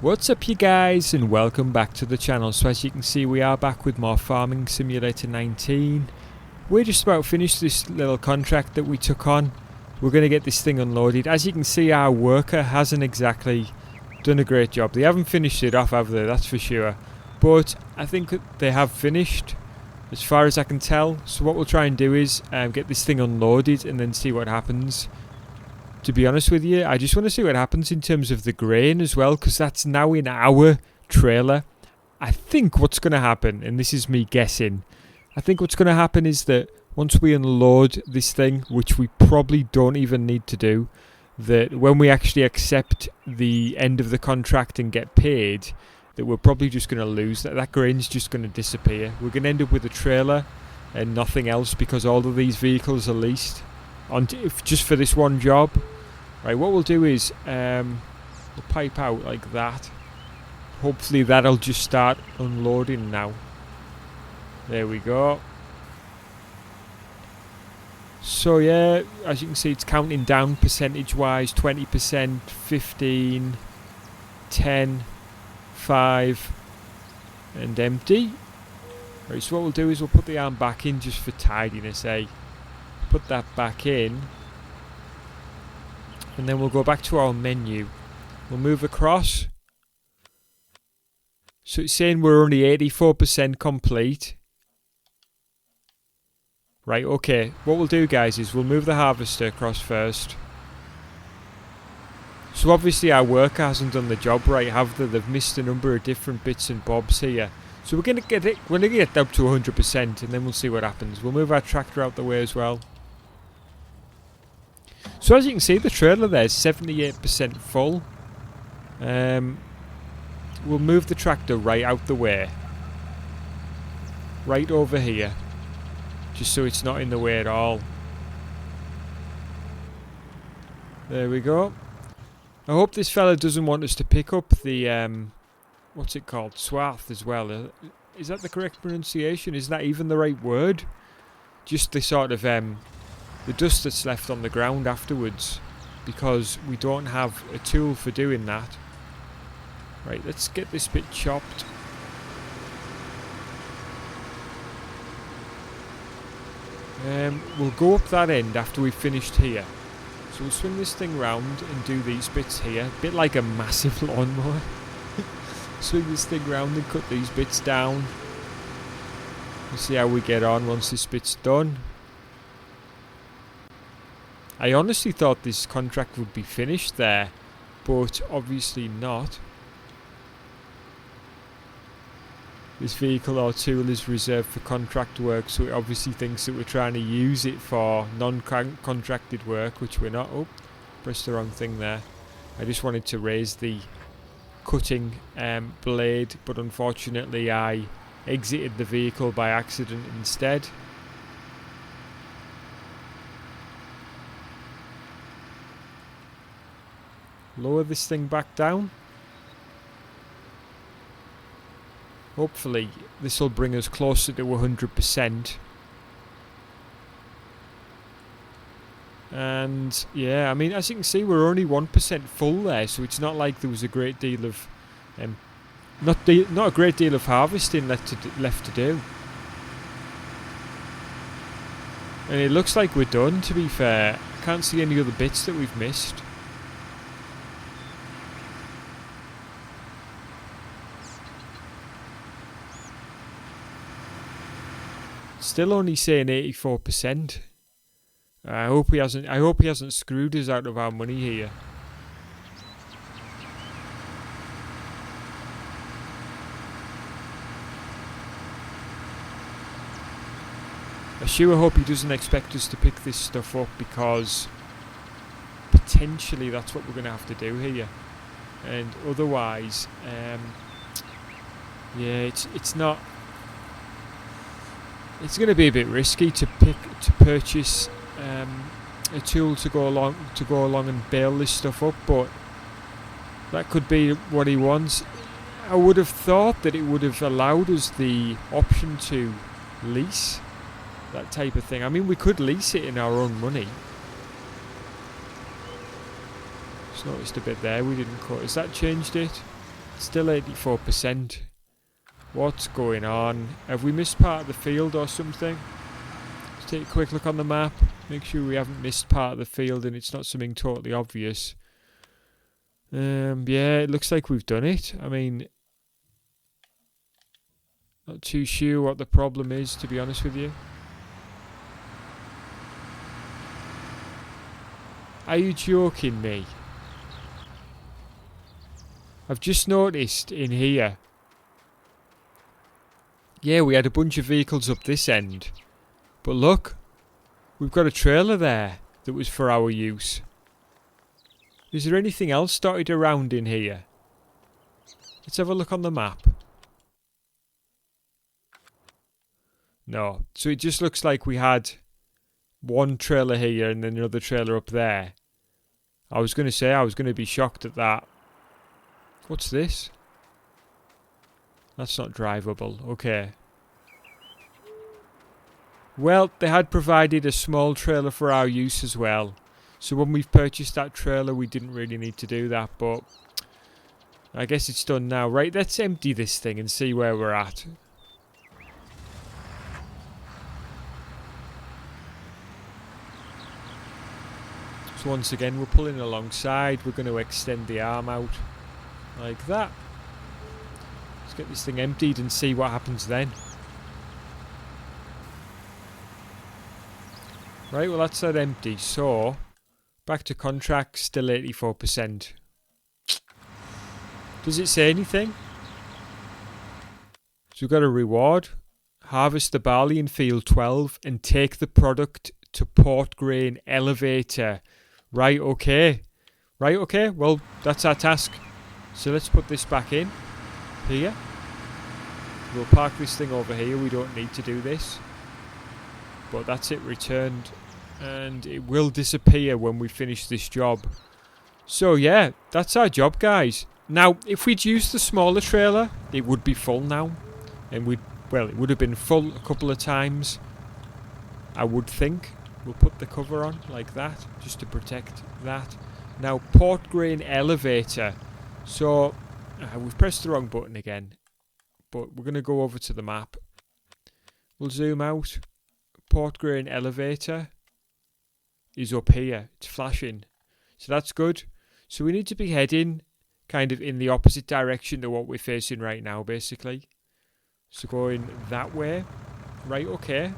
What's up you guys, and welcome back to the channel. So as you can see, we are back with more Farming Simulator 19. We're just about finished this little contract that we took on. We're going to get this thing unloaded. As you can see, our worker hasn't exactly done a great job. They haven't finished it off, have they? That's for sure. But I think they have finished, as far as I can tell. So what we'll try and do is get this thing unloaded and then see what happens. To be honest with you, I just want to see what happens in terms of the grain as well, because that's now in our trailer. I think what's going to happen, and this is me guessing, I think what's going to happen is that once we unload this thing, which we probably don't even need to do, that when we actually accept the end of the contract and get paid, that we're probably just going to lose that. That grain's just going to disappear. We're going to end up with a trailer and nothing else, because all of these vehicles are leased just for this one job. Right, what we'll do is we'll pipe out like that. Hopefully that'll just start unloading now. There we go. So yeah, as you can see, it's counting down percentage wise. 20%, 15, 10, 5 and empty. Right, so what we'll do is we'll put the arm back in just for tidiness, Put that back in, and then we'll go back to our menu. We'll move across. So it's saying we're only 84% complete. Right, okay. What we'll do, guys, is we'll move the harvester across first. So obviously our worker hasn't done the job right, have they? They've missed a number of different bits and bobs here. So we're gonna get up to 100%, and then we'll see what happens. We'll move our tractor out the way as well. So as you can see, the trailer there is 78% full. We'll move the tractor right out the way. Right over here. Just so it's not in the way at all. There we go. I hope this fella doesn't want us to pick up the, what's it called? Swath as well. Is that the correct pronunciation? Is that even the right word? Just the sort of, the dust that's left on the ground afterwards, because we don't have a tool for doing that. Right, let's get this bit chopped. We'll go up that end after we've finished here. So we'll swing this thing round and do these bits here, a bit like a massive lawnmower. Swing this thing round and cut these bits down. We'll see how we get on once this bit's done. I honestly thought this contract would be finished there, but obviously not. This vehicle or tool is reserved for contract work, so it obviously thinks that we're trying to use it for non-contracted work, which we're not. Oh, pressed the wrong thing there. I just wanted to raise the cutting blade, but unfortunately I exited the vehicle by accident instead. Lower this thing back down. Hopefully this will bring us closer to 100%. And yeah, I mean, as you can see, we're only 1% full there, so it's not like there was a great deal of not a great deal of harvesting left to do. And it looks like we're done, to be fair. I can't see any other bits that we've missed. Still only saying 84%. I hope he hasn't screwed us out of our money here. I sure hope he doesn't expect us to pick this stuff up, because potentially that's what we're going to have to do here. And otherwise, yeah, it's not. It's going to be a bit risky to purchase a tool to go along and bale this stuff up, but that could be what he wants. I would have thought that it would have allowed us the option to lease that type of thing. I mean, we could lease it in our own money. Just noticed a bit there we didn't cut. Has that changed it? Still 84%. What's going on? Have we missed part of the field or something? Let's take a quick look on the map. Make sure we haven't missed part of the field and it's not something totally obvious. Yeah, it looks like we've done it. I mean, not too sure what the problem is, to be honest with you. Are you joking me? I've just noticed in here. Yeah, we had a bunch of vehicles up this end. But look, we've got a trailer there that was for our use. Is there anything else dotted around in here? Let's have a look on the map. No. So it just looks like we had one trailer here and then another trailer up there. I was going to say I was going to be shocked at that. What's this? That's not drivable. Okay. Well, they had provided a small trailer for our use as well. So when we've purchased that trailer, we didn't really need to do that, but I guess it's done now. Right, let's empty this thing and see where we're at. So once again, we're pulling alongside. We're going to extend the arm out like that. Let's get this thing emptied and see what happens then. Right, well that's that empty. So, back to contract, still 84%. Does it say anything? So we've got a reward. Harvest the barley in field 12 and take the product to Port Grain Elevator. Right, okay. Right, okay. Well, that's our task. So let's put this back in here. We'll park this thing over here. We don't need to do this. But that's it, returned. And it will disappear when we finish this job. So yeah, that's our job, guys. Now, if we'd used the smaller trailer, it would be full now. And it would have been full a couple of times, I would think. We'll put the cover on like that, just to protect that. Now, Port Grain Elevator. So, we've pressed the wrong button again. But we're going to go over to the map. We'll zoom out. Port Grain Elevator is up here. It's flashing. So that's good. So we need to be heading kind of in the opposite direction to what we're facing right now, basically. So going that way. Right, okay.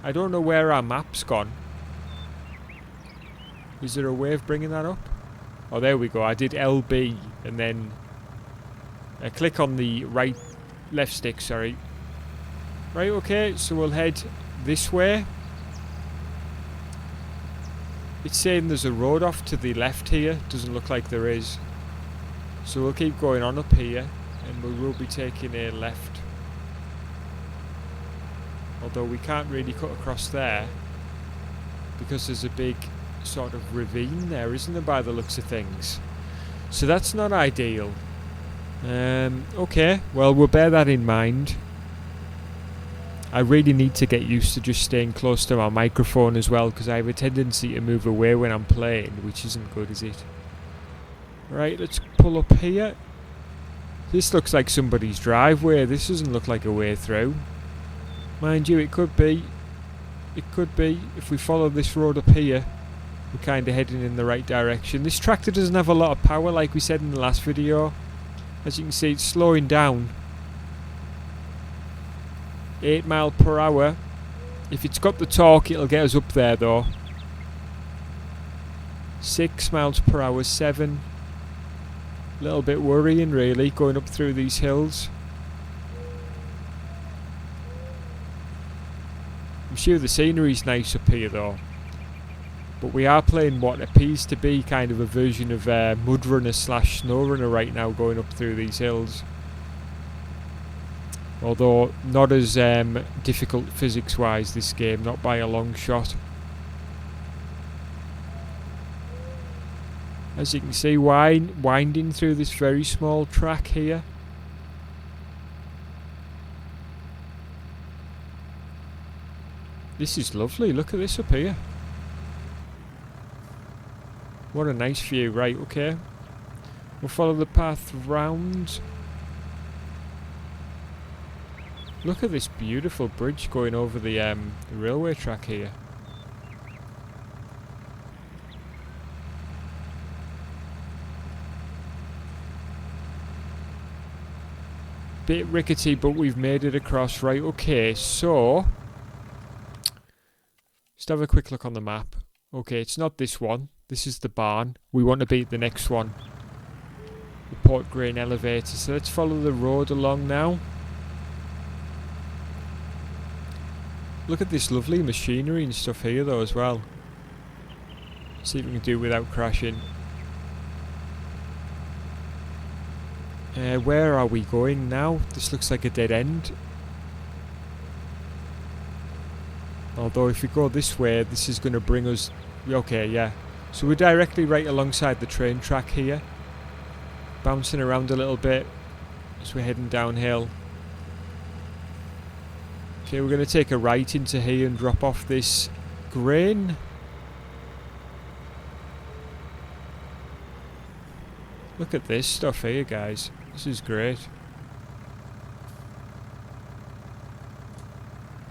I don't know where our map's gone. Is there a way of bringing that up? Oh, there we go. I did LB and then click on the left stick, sorry. Right, okay, so we'll head this way. It's saying there's a road off to the left here. Doesn't look like there is. So we'll keep going on up here and we will be taking a left. Although we can't really cut across there because there's a big sort of ravine there, isn't there, by the looks of things. So that's not ideal. Okay, well, we'll bear that in mind. I really need to get used to just staying close to my microphone as well, because I have a tendency to move away when I'm playing, which isn't good, is it? Right, let's pull up here. This looks like somebody's driveway. This doesn't look like a way through. Mind you, it could be. It could be. If we follow this road up here, we're kind of heading in the right direction. This tractor doesn't have a lot of power, like we said in the last video. As you can see, it's slowing down. 8 miles per hour. If it's got the torque, it'll get us up there though. 6 miles per hour, 7. A little bit worrying really, going up through these hills. I'm sure the scenery's nice up here though. But we are playing what appears to be kind of a version of Mud Runner / Snow Runner right now, going up through these hills. Although not as difficult physics wise, this game, not by a long shot. As you can see, winding through this very small track here. This is lovely, look at this up here. What a nice view, right, okay. We'll follow the path round. Look at this beautiful bridge going over the railway track here. Bit rickety, but we've made it across. Right, okay, so just have a quick look on the map. Okay, it's not this one. This is the barn. We want to beat the next one. The Port Grain elevator. So let's follow the road along now. Look at this lovely machinery and stuff here though as well. See if we can do it without crashing. Where are we going now? This looks like a dead end. Although if we go this way, this is going to bring us... Okay, yeah. So we're directly right alongside the train track here. Bouncing around a little bit as we're heading downhill. Okay, we're going to take a right into here and drop off this grain. Look at this stuff here, guys. This is great.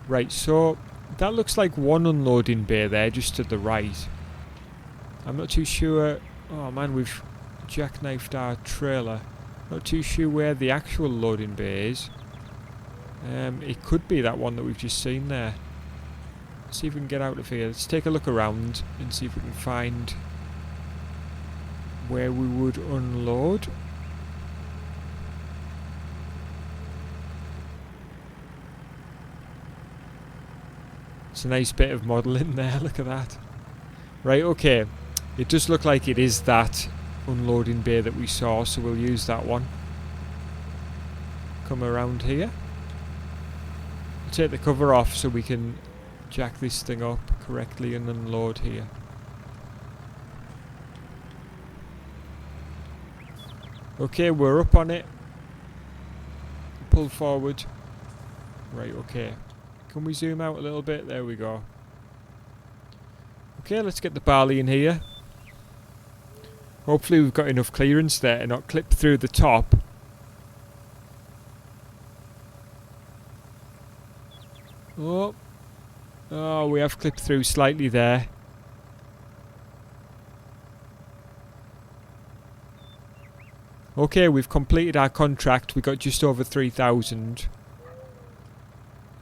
Right, so that looks like one unloading bay there, just to the right. I'm not too sure... Oh man, we've jackknifed our trailer. Not too sure where the actual loading bay is. It could be that one that we've just seen there. Let's see if we can get out of here. Let's take a look around and see if we can find where we would unload. It's a nice bit of modelling there, look at that. Right, okay. It does look like it is that unloading bay that we saw, so we'll use that one. Come around here. We'll take the cover off so we can jack this thing up correctly and unload here. Okay, we're up on it. Pull forward. Right, okay. Can we zoom out a little bit? There we go. Okay, let's get the barley in here. Hopefully we've got enough clearance there to not clip through the top. Oh. Oh, we have clipped through slightly there. Okay, we've completed our contract. We got just over 3,000.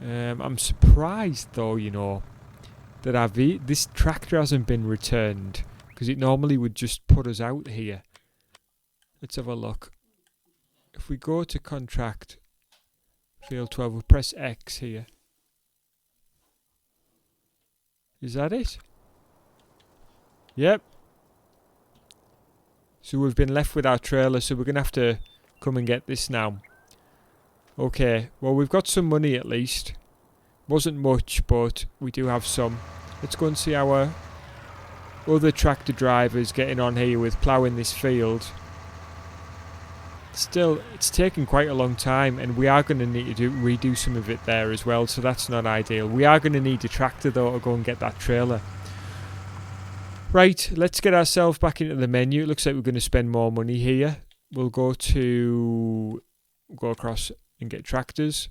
I'm surprised though, you know, that this tractor hasn't been returned, because it normally would just put us out here. Let's have a look. If we go to contract, field 12, we'll press X here. Is that it? Yep. So we've been left with our trailer, so we're going to have to come and get this now. Okay, well we've got some money at least. Wasn't much, but we do have some. Let's go and see our other tractor drivers getting on here with ploughing this field. Still, it's taken quite a long time, and we are going to need to redo some of it there as well, so that's not ideal. We are going to need a tractor though to go and get that trailer. Right, let's get ourselves back into the menu. It looks like we're going to spend more money here. We'll go across and get tractors.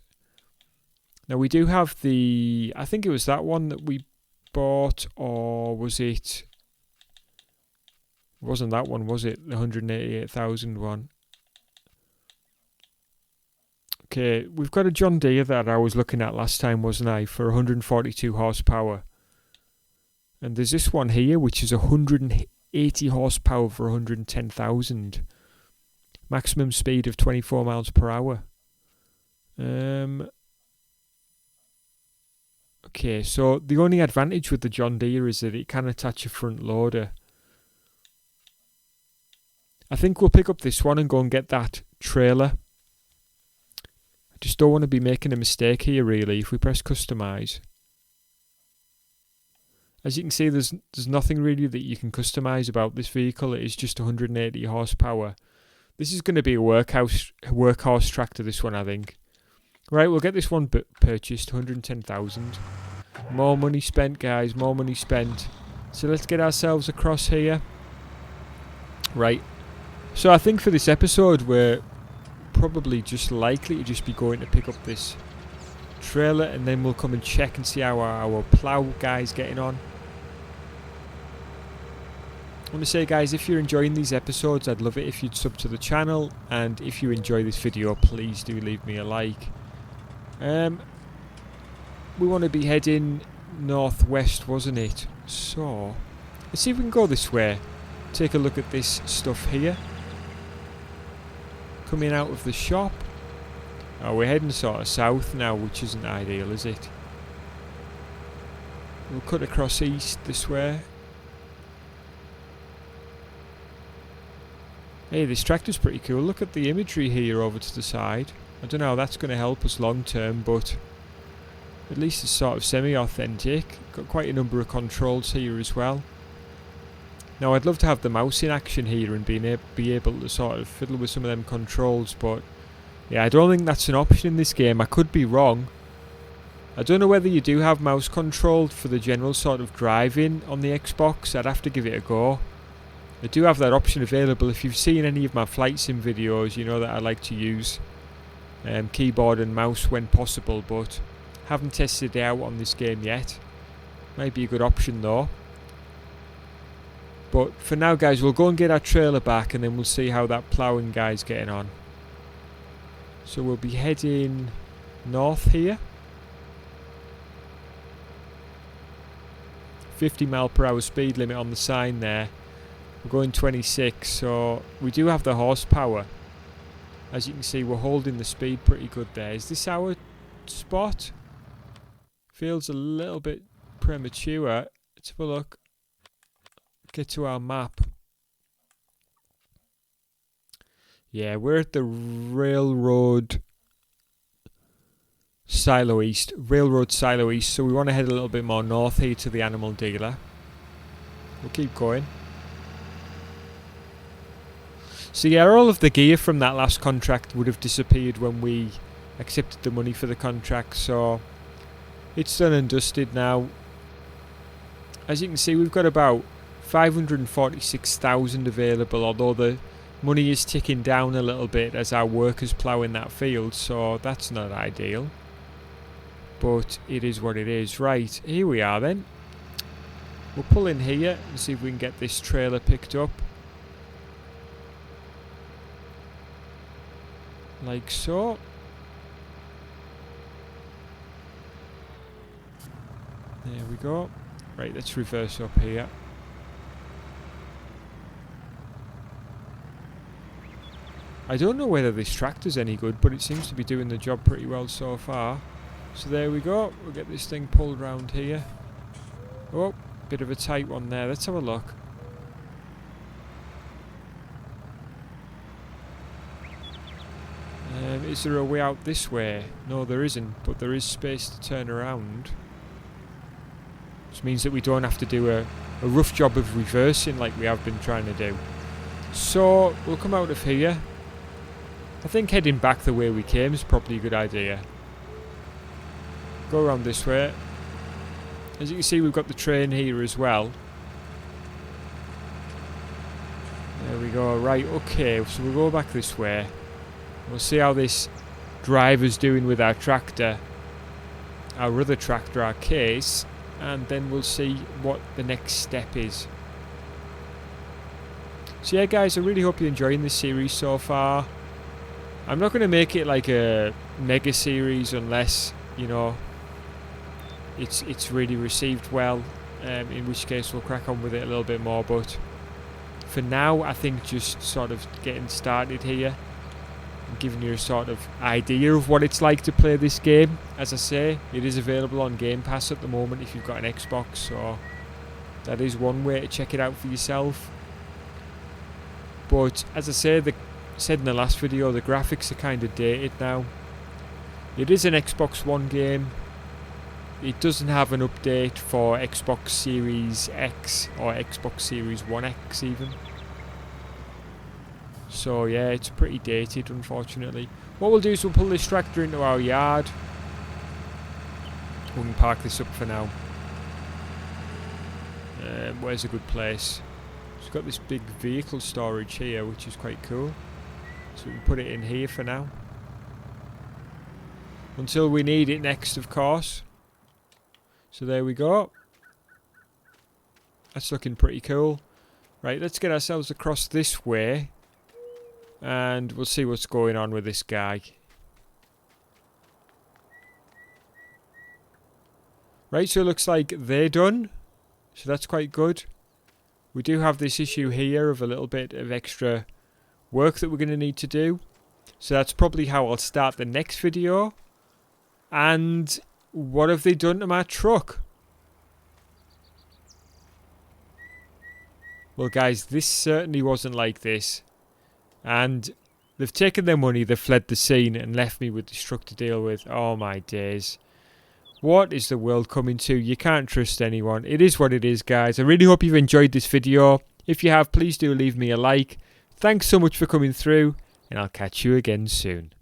Now we do have the... I think it was that one that we bought, or was it... It wasn't that one, was it? The 188,000 one. Okay, we've got a John Deere that I was looking at last time, wasn't I? For 142 horsepower. And there's this one here, which is 180 horsepower for 110,000. Maximum speed of 24 miles per hour. Okay, so the only advantage with the John Deere is that it can attach a front loader. I think we'll pick up this one and go and get that trailer. I just don't want to be making a mistake here, really. If we press customize, as you can see, there's nothing really that you can customize about this vehicle. It is just 180 horsepower. This is going to be a workhorse tractor, this one, I think. Right, we'll get this one purchased, 110,000. More money spent, guys, more money spent. So let's get ourselves across here. Right, So I think for this episode we're probably just likely to just be going to pick up this trailer, and then we'll come and check and see how our plough guy's getting on. I want to say, guys, if you're enjoying these episodes, I'd love it if you'd sub to the channel, and if you enjoy this video, please do leave me a like. We want to be heading northwest, wasn't it? So let's see if we can go this way. Take a look at this stuff here. Coming out of the shop. Oh, we're heading sort of south now, which isn't ideal, is it? We'll cut across east this way. Hey, this tractor's pretty cool. Look at the imagery here over to the side. I don't know how that's going to help us long term, but at least it's sort of semi-authentic. Got quite a number of controls here as well. Now, I'd love to have the mouse in action here and be able to sort of fiddle with some of them controls, but yeah, I don't think that's an option in this game. I could be wrong. I don't know whether you do have mouse control for the general sort of driving on the Xbox. I'd have to give it a go. I do have that option available. If you've seen any of my flight sim videos, you know that I like to use keyboard and mouse when possible, but haven't tested it out on this game yet. Might be a good option though. But for now, guys, we'll go and get our trailer back, and then we'll see how that ploughing guy's getting on. So we'll be heading north here. 50 mph speed limit on the sign there. We're going 26, so we do have the horsepower. As you can see, we're holding the speed pretty good there. Is this our spot? Feels a little bit premature. Let's have a look. Get to our map. Yeah, we're at the Railroad Silo East. Railroad Silo East, so we want to head a little bit more north here to the animal dealer. We'll keep going. So yeah, all of the gear from that last contract would have disappeared when we accepted the money for the contract, so it's done and dusted now. As you can see, we've got about 546,000 available, although the money is ticking down a little bit as our workers plough in that field, so that's not ideal. But it is what it is. Right, here we are then. We'll pull in here and see if we can get this trailer picked up. Like so. There we go. Right, let's reverse up here. I don't know whether this tractor's any good, but it seems to be doing the job pretty well so far. So there we go. We'll get this thing pulled round here. Oh, bit of a tight one there. Let's have a look. Is there a way out this way? No, there isn't, but there is space to turn around. Which means that we don't have to do a rough job of reversing like we have been trying to do. So, we'll come out of here. I think heading back the way we came is probably a good idea. Go around this way. As you can see, we've got the train here as well. There we go. Right, okay, so we'll go back this way. We'll see how this driver's doing with our tractor. Our other tractor, our case. And then we'll see what the next step is. So yeah, guys, I really hope you're enjoying this series so far. I'm not going to make it like a mega series unless, you know, it's really received well, in which case we'll crack on with it a little bit more. But for now, I think just sort of getting started here and giving you a sort of idea of what it's like to play this game. As I say, it is available on Game Pass at the moment if you've got an Xbox, so that is one way to check it out for yourself. But as I said in the last video, the graphics are kind of dated now. It is an Xbox One game. It doesn't have an update for Xbox Series X or Xbox Series 1X even. So yeah, it's pretty dated, unfortunately. What we'll do is we'll pull this tractor into our yard. We can park this up for now. Where's a good place? It's got this big vehicle storage here, which is quite cool. So we can put it in here for now. Until we need it next, of course. So there we go. That's looking pretty cool. Right, let's get ourselves across this way. And we'll see what's going on with this guy. Right, so it looks like they're done. So that's quite good. We do have this issue here of a little bit of extra work that we're going to need to do. So that's probably how I'll start the next video. And what have they done to my truck? Well, guys, this certainly wasn't like this. And they've taken their money, they've fled the scene and left me with this truck to deal with. Oh my days. What is the world coming to? You can't trust anyone. It is what it is, guys. I really hope you've enjoyed this video. If you have, please do leave me a like. Thanks so much for coming through, and I'll catch you again soon.